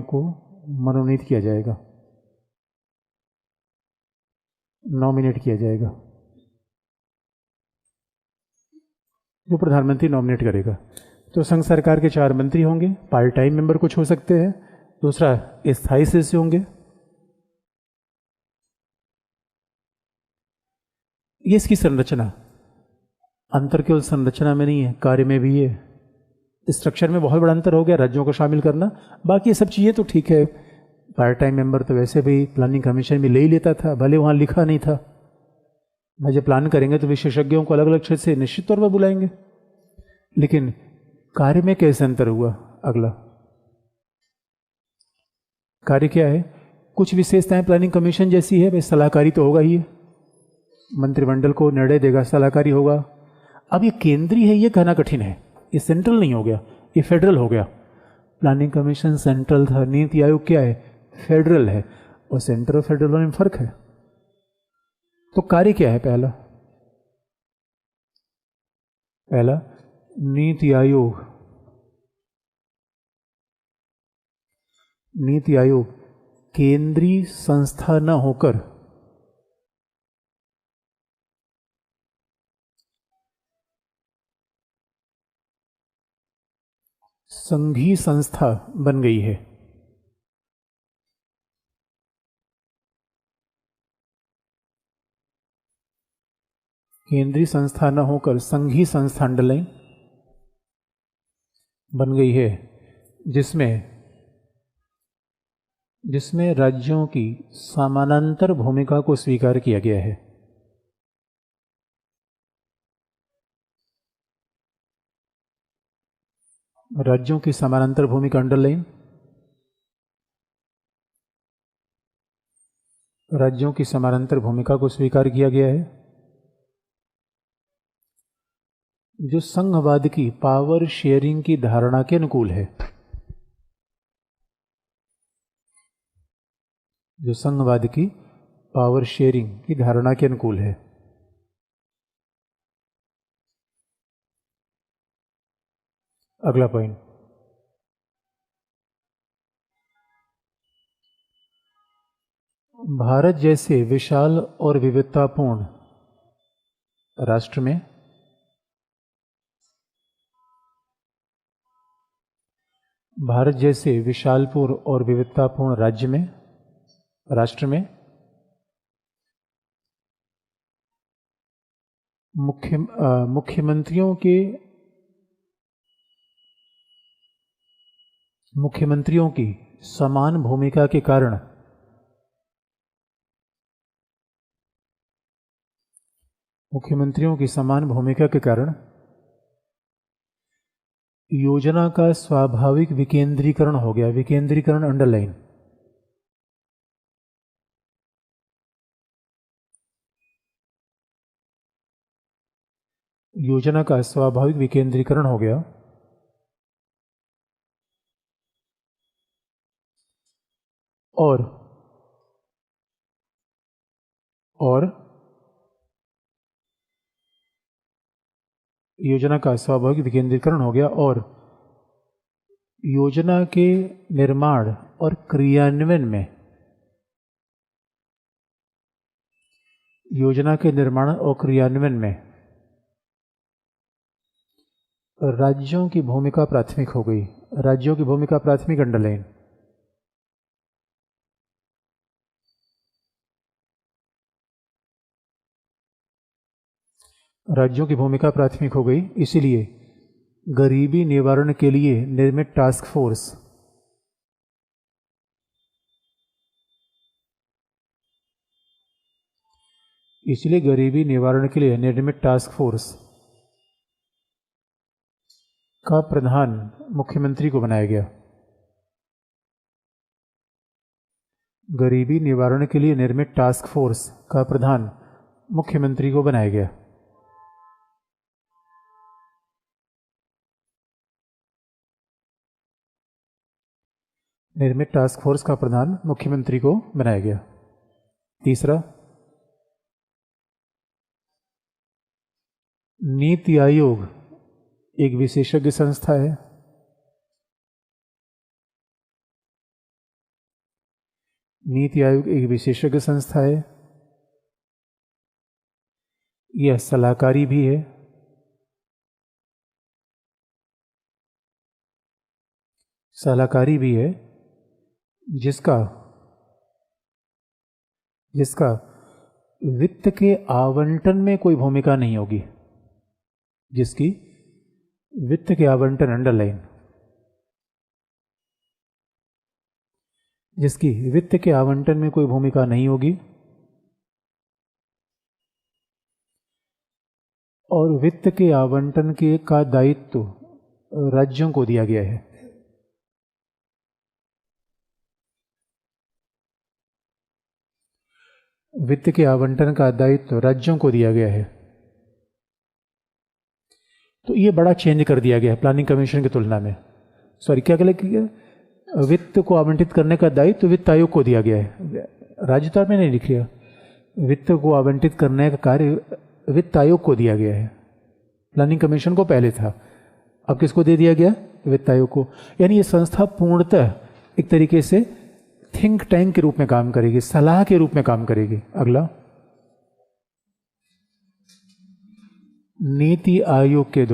को मनोनीत किया जाएगा, नॉमिनेट किया जाएगा, जो प्रधानमंत्री नॉमिनेट करेगा। तो संघ सरकार के 4 मंत्री होंगे, पार्ट टाइम मेंबर कुछ हो सकते हैं, दूसरा स्थायी सदस्य होंगे। ये इसकी संरचना, अंतर केवल संरचना में नहीं है, कार्य में भी है। स्ट्रक्चर में बहुत बड़ा अंतर हो गया, राज्यों को शामिल करना। बाकी ये सब चीज़ें तो ठीक है, पार्ट टाइम मेंबर तो वैसे भी प्लानिंग कमीशन में ले ही लेता था, भले वहाँ लिखा नहीं था। भाई जब प्लान करेंगे तो विशेषज्ञों को अलग अलग क्षेत्र से निश्चित तौर पर बुलाएंगे, लेकिन कार्य में कैसे अंतर हुआ? अगला कार्य क्या है? कुछ विशेषताएं प्लानिंग कमीशन जैसी है, भाई सलाहकारी तो होगा ही, मंत्रिमंडल को निर्णय देगा, सलाहकारी होगा। अब ये केंद्रीय है, ये कहना कठिन है, ये सेंट्रल नहीं हो गया, ये फेडरल हो गया। प्लानिंग कमीशन सेंट्रल था, नीति आयोग क्या है? फेडरल है। और सेंट्रल और फेडरल में फर्क है। तो कार्य क्या है? पहला नीति आयोग केंद्रीय संस्था न होकर संघीय संस्था बन गई है। केंद्रीय संस्था न होकर संघीय संस्था अंडरलाइन बन गई है, जिसमें राज्यों की समानांतर भूमिका को स्वीकार किया गया है। राज्यों की समानांतर भूमिका अंडरलाइन, राज्यों की समानांतर भूमिका को स्वीकार किया गया है, जो संघवाद की पावर शेयरिंग की धारणा के अनुकूल है। जो संघवाद की पावर शेयरिंग की धारणा के अनुकूल है। अगला पॉइंट, भारत जैसे विशाल और विविधतापूर्ण राष्ट्र में भारत जैसे विशालपुर और विविधतापूर्ण राष्ट्र में मुख्यमंत्रियों की समान भूमिका के कारण योजना का स्वाभाविक विकेंद्रीकरण हो गया। विकेंद्रीकरण अंडरलाइन। योजना का स्वाभाविक विकेंद्रीकरण हो गया और योजना का स्वाभाविक विकेंद्रीकरण हो गया और योजना के निर्माण और क्रियान्वयन में राज्यों की भूमिका प्राथमिक हो गई। राज्यों की भूमिका प्राथमिक अंडरलाइन। राज्यों की भूमिका प्राथमिक हो गई, इसीलिए गरीबी निवारण के लिए निर्मित टास्क फोर्स का प्रधान मुख्यमंत्री को बनाया गया। गरीबी निवारण के लिए निर्मित टास्क फोर्स का प्रधान मुख्यमंत्री को बनाया गया। निर्मित टास्क फोर्स का प्रधान मुख्यमंत्री को बनाया गया। तीसरा, नीति आयोग एक विशेषज्ञ संस्था है। नीति आयोग एक विशेषज्ञ संस्था है। यह सलाहकारी भी है। जिसका वित्त के आवंटन में कोई भूमिका नहीं होगी। जिसकी वित्त के आवंटन अंडरलाइन। जिसकी वित्त के आवंटन में कोई भूमिका नहीं होगी और वित्त के आवंटन का दायित्व राज्यों को दिया गया है। वित्त के आवंटन का दायित्व राज्यों को दिया गया है। तो ये बड़ा चेंज कर दिया गया है प्लानिंग कमीशन की तुलना में। क्या वित्त को आवंटित करने का दायित्व वित्त आयोग को दिया गया है। राज्य तौर में नहीं लिख लिया। वित्त को आवंटित करने का कार्य वित्त आयोग को दिया गया है। प्लानिंग कमीशन को पहले था, अब किसको दे दिया गया? वित्त आयोग को। यानी ये संस्था पूर्णतः एक तरीके से थिंक टैंक के रूप में काम करेगी, सलाह के रूप में काम करेगी। अगला, नीति आयोग के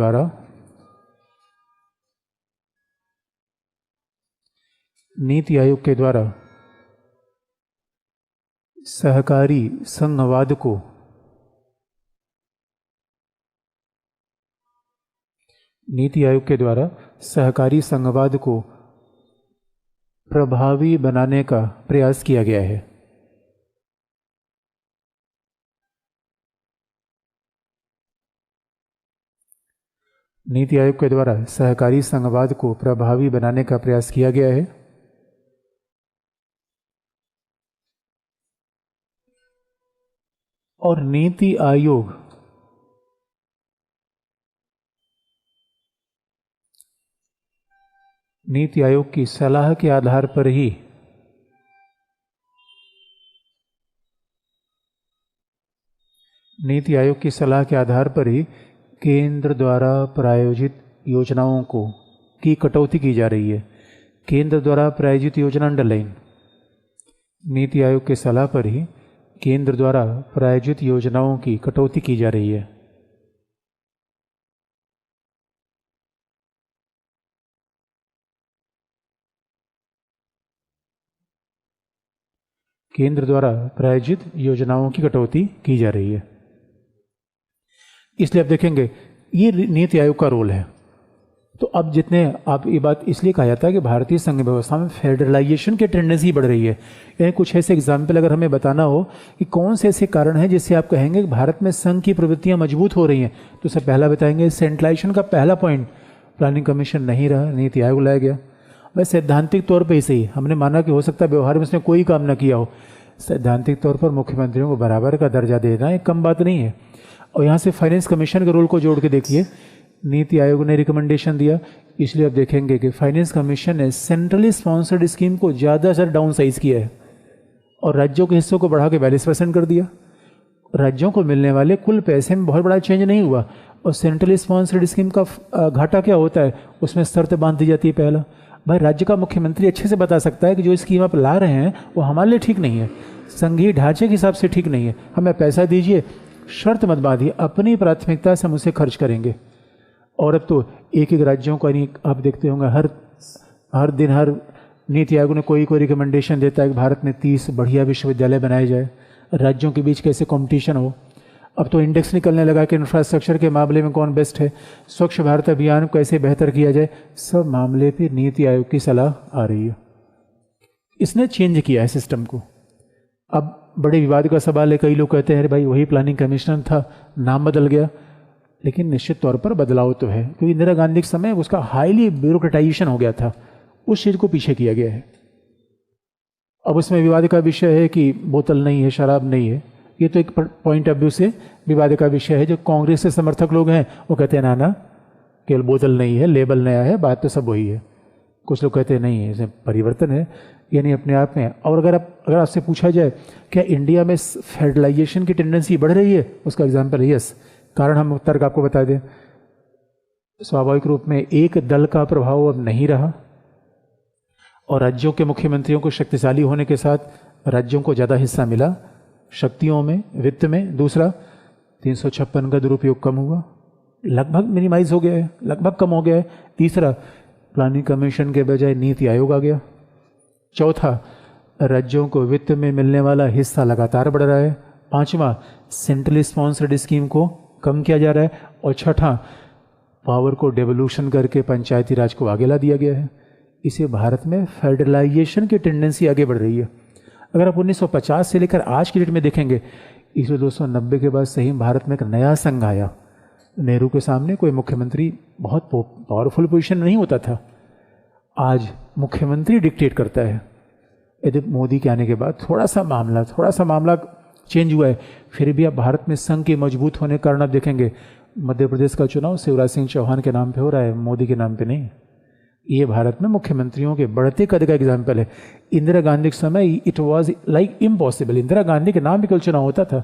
द्वारा सहकारी संघवाद को प्रभावी बनाने का प्रयास किया गया है। नीति आयोग के द्वारा सहकारी संघवाद को प्रभावी बनाने का प्रयास किया गया है। और नीति आयोग की सलाह के आधार पर ही केंद्र द्वारा प्रायोजित योजनाओं की कटौती की जा रही है। केंद्र द्वारा प्रायोजित योजना अंडरलाइन। नीति आयोग के सलाह पर ही केंद्र द्वारा प्रायोजित योजनाओं की कटौती की जा रही है। केंद्र द्वारा प्रायोजित योजनाओं की कटौती की जा रही है। इसलिए आप देखेंगे ये नीति आयोग का रोल है। तो अब जितने आप ये बात इसलिए कहा जाता है कि भारतीय संघ व्यवस्था में फेडरलाइजेशन की टेंडेंसी बढ़ रही है। यानी कुछ ऐसे एग्जाम्पल अगर हमें बताना हो कि कौन से ऐसे कारण हैं जिससे आप कहेंगे कि भारत में संघ की प्रवृत्तियां मजबूत हो रही हैं, तो सब पहला बताएंगे सेंट्रलाइजेशन का पहला पॉइंट प्लानिंग कमीशन नहीं रहा, नीति आयोग लाया गया। वैसे सैद्धांतिक तौर पे ही सही, हमने माना कि हो सकता है व्यवहार में उसने कोई काम ना किया हो, सैद्धांतिक तौर पर मुख्यमंत्रियों को बराबर का दर्जा देना एक कम बात नहीं है। और यहाँ से फाइनेंस कमीशन के रोल को जोड़ के देखिए, नीति आयोग ने रिकमेंडेशन दिया, इसलिए अब देखेंगे कि फाइनेंस कमीशन ने सेंट्रली स्पॉन्सर्ड स्कीम को ज़्यादा से डाउन साइज किया है और राज्यों के हिस्सों को बढ़ा के 42% कर दिया। राज्यों को मिलने वाले कुल पैसे में बहुत बड़ा चेंज नहीं हुआ। और सेंट्रली स्पॉन्सर्ड स्कीम का घाटा क्या होता है, उसमें शर्त बांध दी जाती है। पहला, भाई राज्य का मुख्यमंत्री अच्छे से बता सकता है कि जो स्कीम आप ला रहे हैं वो हमारे लिए ठीक नहीं है, संघीय ढांचे के हिसाब से ठीक नहीं है, हमें पैसा दीजिए, शर्त मत बांधिए, अपनी प्राथमिकता से हम उसे खर्च करेंगे। और अब तो एक एक राज्यों का नहीं, आप देखते होंगे हर दिन हर नीति आयोग ने कोई रिकमेंडेशन देता है कि भारत में 30 बढ़िया विश्वविद्यालय बनाए जाए, राज्यों के बीच कैसे कंपटीशन हो। अब तो इंडेक्स निकलने लगा कि इंफ्रास्ट्रक्चर के मामले में कौन बेस्ट है, स्वच्छ भारत अभियान को कैसे बेहतर किया जाए, सब मामले पे नीति आयोग की सलाह आ रही है। इसने चेंज किया है सिस्टम को। अब बड़े विवाद का सवाल है, कई लोग कहते हैं अरे भाई वही प्लानिंग कमिश्नर था, नाम बदल गया, लेकिन निश्चित तौर पर बदलाव तो है, क्योंकि इंदिरा गांधी के समय उसका हाईली ब्यूरोक्रेटाइजेशन हो गया था, उस चीज़ को पीछे किया गया है। अब उसमें विवाद का विषय है कि बोतल नहीं है, शराब नहीं है, ये तो एक पॉइंट ऑफ व्यू से विवाद का विषय है। जो कांग्रेस के समर्थक लोग हैं वो कहते हैं ना केवल बोतल नहीं है, लेबल नया है, बात तो सब वही है। कुछ लोग कहते हैं नहीं है, इसमें परिवर्तन है, यानी अपने आप में। और अगर आपसे पूछा जाए क्या इंडिया में फेडरलाइजेशन की टेंडेंसी बढ़ रही है, उसका एग्जाम्पल है यस। कारण हम तर्क आपको बता दें, स्वाभाविक रूप में एक दल का प्रभाव अब नहीं रहा और राज्यों के मुख्यमंत्रियों को शक्तिशाली होने के साथ राज्यों को ज़्यादा हिस्सा मिला शक्तियों में, वित्त में। दूसरा, 356 का दुरुपयोग कम हुआ, लगभग मिनिमाइज हो गया है, लगभग कम हो गया है। तीसरा, प्लानिंग कमीशन के बजाय नीति आयोग आ गया। चौथा, राज्यों को वित्त में मिलने वाला हिस्सा लगातार बढ़ रहा है। पांचवा, सेंट्रली स्पॉन्सर्ड स्कीम को कम किया जा रहा है। और छठा, पावर को डेवोल्यूशन करके पंचायती राज को आगे ला दिया गया है। इसे भारत में फेडरलाइजेशन की टेंडेंसी आगे बढ़ रही है। अगर आप 1950 से लेकर आज की डेट में देखेंगे, ईस्वी 290 के बाद सही भारत में एक नया संघ आया। नेहरू के सामने कोई मुख्यमंत्री बहुत पावरफुल पोजीशन नहीं होता था, आज मुख्यमंत्री डिक्टेट करता है। यदि मोदी के आने के बाद थोड़ा सा मामला चेंज हुआ है, फिर भी अब भारत में संघ के मजबूत होने के कारण आप देखेंगे मध्य प्रदेश का चुनाव शिवराज सिंह चौहान के नाम पे हो रहा है, मोदी के नाम पे नहीं। ये भारत में मुख्यमंत्रियों के बढ़ते कद का एग्जाम्पल है। इंदिरा गांधी के समय it was like impossible, Indira Gandhi के नाम पे कल चुनाव होता था,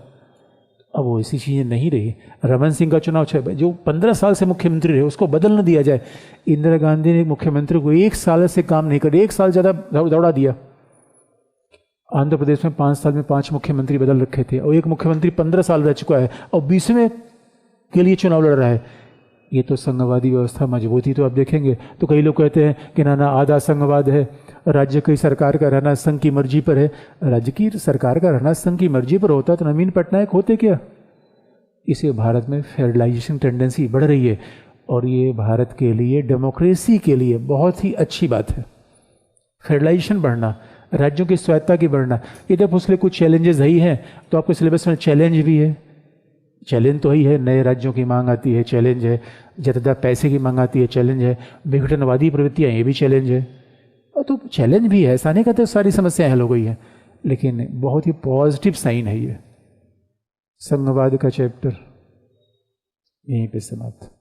अब वो ऐसी चीज़ें नहीं रही। रमन सिंह का चुनाव जो 15 साल से मुख्यमंत्री रहे उसको बदल न दिया जाए। इंदिरा गांधी ने मुख्यमंत्री को 1 साल से काम नहीं कर, 1 साल ज़्यादा दौड़ा दिया। आंध्र प्रदेश में 5 साल में 5 मुख्यमंत्री बदल रखे थे और एक मुख्यमंत्री 15 साल रह चुका है और 20वें के लिए चुनाव लड़ रहा है। ये तो संघवादी व्यवस्था मजबूती तो आप देखेंगे। तो कई लोग कहते हैं कि ना आधा संघवाद है, राज्य की सरकार का रहना संघ की मर्जी पर है। राज्य की सरकार का रहना संघ की मर्जी पर होता तो नवीन पटनायक होते क्या। इसे भारत में फेडरलाइजेशन टेंडेंसी बढ़ रही है और ये भारत के लिए, डेमोक्रेसी के लिए बहुत ही अच्छी बात है। फेडरलाइजेशन बढ़ना, राज्यों की स्वायत्ता की बढ़ना, यदि आप उसके लिए कुछ चैलेंजेस ही हैं तो आपके सिलेबस में चैलेंज भी है। चैलेंज तो ही है, नए राज्यों की मांग आती है, चैलेंज है, ज़्यादा पैसे की मांग आती है, चैलेंज है, विघटनवादी प्रवृत्तियाँ, ये भी चैलेंज है। तो चैलेंज भी है, ऐसा नहीं कहते सारी समस्याएं हल हो गई हैं, लेकिन बहुत ही पॉजिटिव साइन है ये। संघवाद का चैप्टर यहीं पे समाप्त।